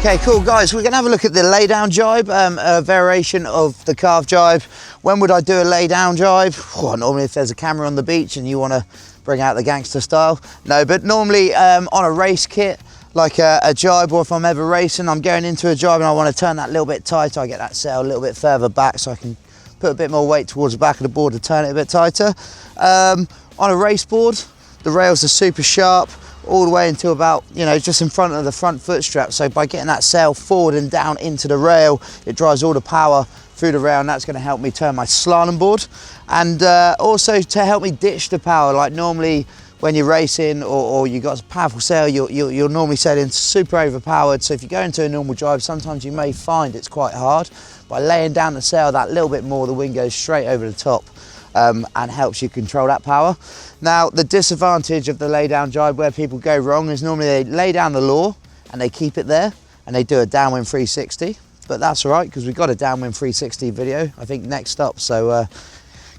Okay, cool guys, we're gonna have a look at the lay down jibe, a variation of the calf jibe. When would I do a lay down jibe? Oh, normally if there's a camera on the beach and you wanna bring out the gangster style. No, but normally on a race kit, like a jibe, or if I'm ever racing, I'm going into a jibe and I wanna turn that a little bit tighter, I get that sail a little bit further back so I can put a bit more weight towards the back of the board to turn it a bit tighter. On a race board, the rails are super sharp, all the way until about, you know, just in front of the front foot strap. So by getting that sail forward and down into the rail, it drives all the power through the rail, and that's going to help me turn my slalom board. And also to help me ditch the power, like normally when you're racing or you've got a powerful sail, you're normally sailing super overpowered. So if you go into a normal jibe, sometimes you may find it's quite hard. By laying down the sail that little bit more, the wind goes straight over the top. And helps you control that power. Now, the disadvantage of the lay down jibe where people go wrong is normally they lay down the law and they keep it there and they do a downwind 360, but that's all right because we've got a downwind 360 video, I think next up, so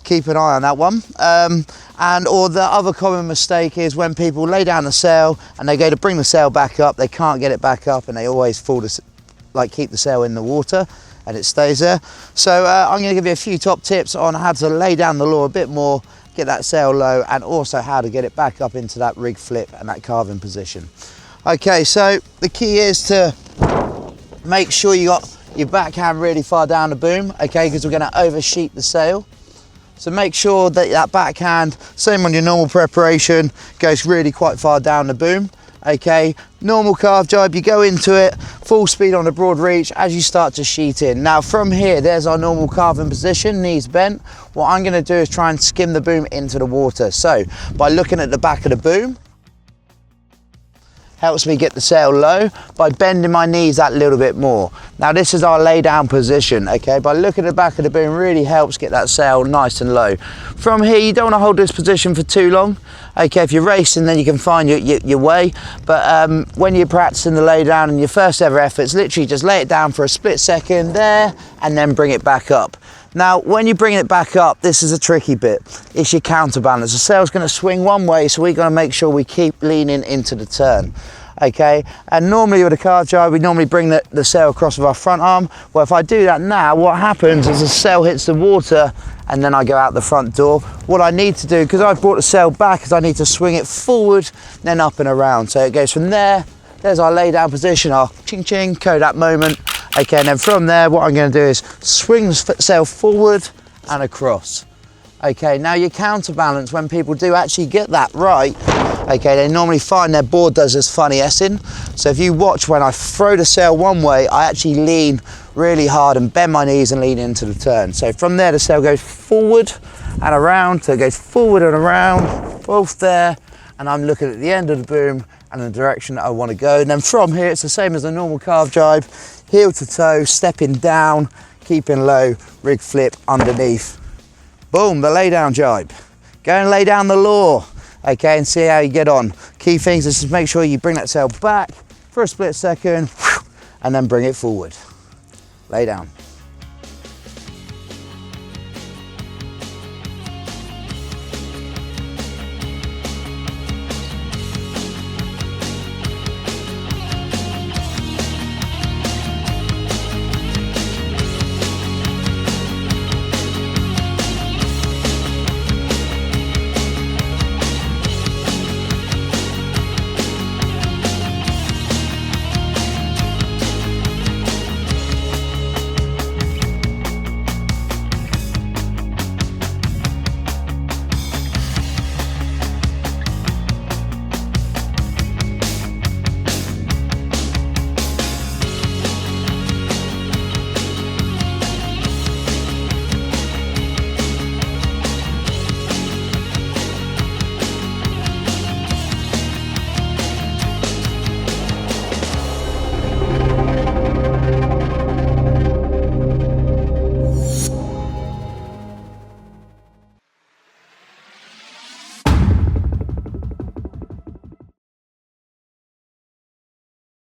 keep an eye on that one. Or the other common mistake is when people lay down the sail and they go to bring the sail back up, they can't get it back up and they always keep the sail in the water and it stays there. So I'm going to give you a few top tips on how to lay down the law a bit more, get that sail low, and also how to get it back up into that rig flip and that carving position. Okay, so the key is to make sure you got your backhand really far down the boom, okay, because we're going to oversheet the sail. So make sure that that backhand, same on your normal preparation, goes really quite far down the boom. Okay, normal calf jibe, you go into it, full speed on the broad reach as you start to sheet in. Now from here, there's our normal carving position, knees bent. What I'm gonna do is try and skim the boom into the water. So by looking at the back of the boom, helps me get the sail low by bending my knees that little bit more. Now this is our lay down position, okay? By looking at the back of the boom really helps get that sail nice and low. From here, you don't want to hold this position for too long. Okay, if you're racing, then you can find your way. But when you're practicing the lay down in your first ever efforts, literally just lay it down for a split second there and then bring it back up. Now, when you bring it back up, this is a tricky bit. It's your counterbalance. The sail's going to swing one way, so we're going to make sure we keep leaning into the turn. Okay, and normally with a calf jibe, we normally bring the sail across with our front arm. Well, if I do that now, what happens is the sail hits the water and then I go out the front door. What I need to do, because I've brought the sail back, is I need to swing it forward, then up and around. So it goes from there, there's our lay down position, our ching ching, code that moment. Okay, and then from there, what I'm going to do is swing the sail forward and across. Okay, now your counterbalance, when people do actually get that right, okay, they normally find their board does this funny S-ing. So if you watch when I throw the sail one way, I actually lean really hard and bend my knees and lean into the turn. So from there, the sail goes forward and around, so it goes forward and around, both there, and I'm looking at the end of the boom and the direction that I want to go. And then from here, it's the same as a normal calf jibe, heel to toe, stepping down, keeping low, rig flip underneath. Boom, the lay down jibe. Go and lay down the law, okay, and see how you get on. Key things is just make sure you bring that sail back for a split second and then bring it forward. Lay down.